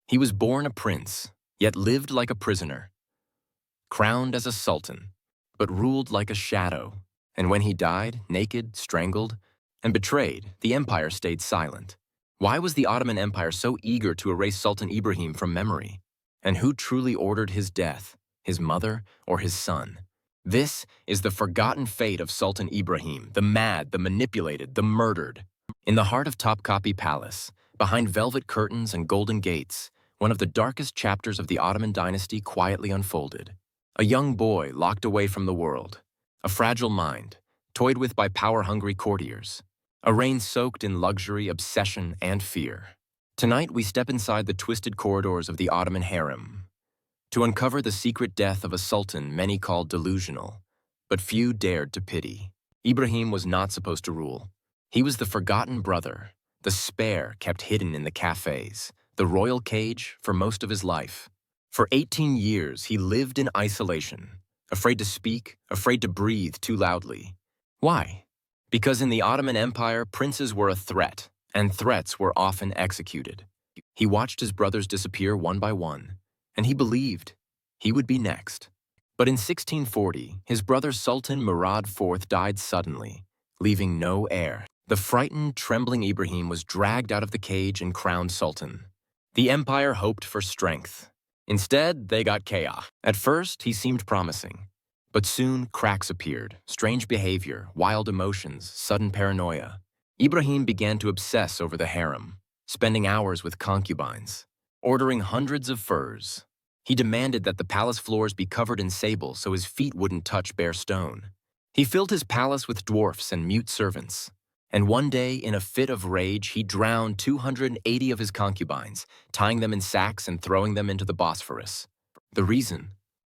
He was born a prince, yet lived like a prisoner, crowned as a sultan, but ruled like a shadow. And when he died, naked, strangled, and betrayed, the empire stayed silent. Why was the Ottoman Empire so eager to erase Sultan Ibrahim from memory? And who truly ordered his death, his mother or his son? This is the forgotten fate of Sultan Ibrahim, the mad, the manipulated, the murdered. In the heart of Topkapi Palace, behind velvet curtains and golden gates, one of the darkest chapters of the Ottoman dynasty quietly unfolded. A young boy locked away from the world, a fragile mind, toyed with by power-hungry courtiers, a reign soaked in luxury, obsession, and fear. Tonight we step inside the twisted corridors of the Ottoman Harem to uncover the secret death of a sultan many called delusional, but few dared to pity. Ibrahim was not supposed to rule. He was the forgotten brother, the spare kept hidden in the cafes, the royal cage for most of his life. For 18 years, he lived in isolation, afraid to speak, afraid to breathe too loudly. Why? Because in the Ottoman Empire, princes were a threat, and threats were often executed. He watched his brothers disappear one by one, and he believed he would be next. But in 1640, his brother Sultan Murad IV died suddenly, leaving no heir. The frightened, trembling Ibrahim was dragged out of the cage and crowned sultan. The empire hoped for strength. Instead, they got chaos. At first, he seemed promising. But soon, cracks appeared, strange behavior, wild emotions, sudden paranoia. Ibrahim began to obsess over the harem, spending hours with concubines, ordering hundreds of furs. He demanded that the palace floors be covered in sable so his feet wouldn't touch bare stone. He filled his palace with dwarfs and mute servants. And one day, in a fit of rage, he drowned 280 of his concubines, tying them in sacks and throwing them into the Bosphorus. The reason?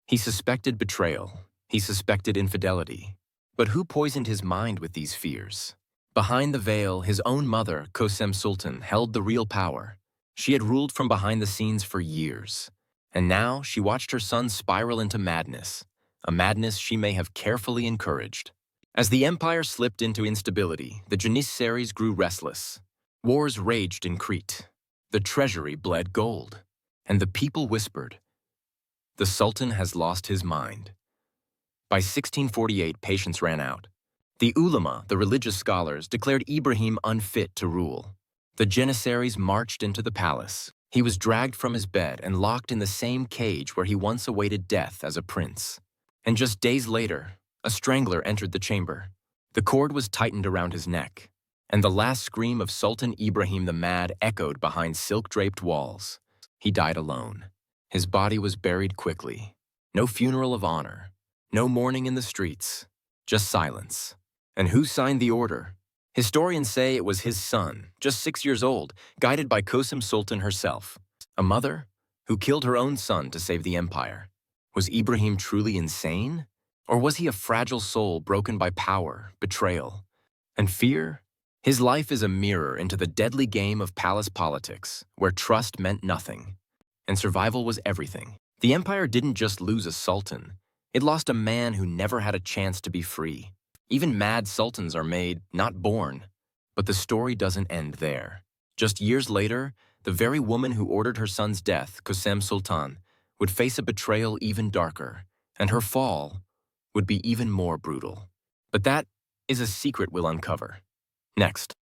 He suspected betrayal. He suspected infidelity. But who poisoned his mind with these fears? Behind the veil, his own mother, Kosem Sultan, held the real power. She had ruled from behind the scenes for years. And now she watched her son spiral into madness, a madness she may have carefully encouraged. As the empire slipped into instability, the Janissaries grew restless. Wars raged in Crete. The treasury bled gold. And the people whispered, "The Sultan has lost his mind." By 1648, patience ran out. The ulama, the religious scholars, declared Ibrahim unfit to rule. The Janissaries marched into the palace. He was dragged from his bed and locked in the same cage where he once awaited death as a prince. And just days later, a strangler entered the chamber. The cord was tightened around his neck, and the last scream of Sultan Ibrahim the Mad echoed behind silk-draped walls. He died alone. His body was buried quickly. No funeral of honor. No mourning in the streets. Just silence. And who signed the order? Historians say it was his son, just 6 years old, guided by Kosem Sultan herself. A mother who killed her own son to save the empire. Was Ibrahim truly insane? Or was he a fragile soul broken by power, betrayal, and fear? His life is a mirror into the deadly game of palace politics, where trust meant nothing, and survival was everything. The empire didn't just lose a sultan, it lost a man who never had a chance to be free. Even mad sultans are made, not born. But the story doesn't end there. Just years later, the very woman who ordered her son's death, Kosem Sultan, would face a betrayal even darker, and her fall would be even more brutal. But that is a secret we'll uncover next.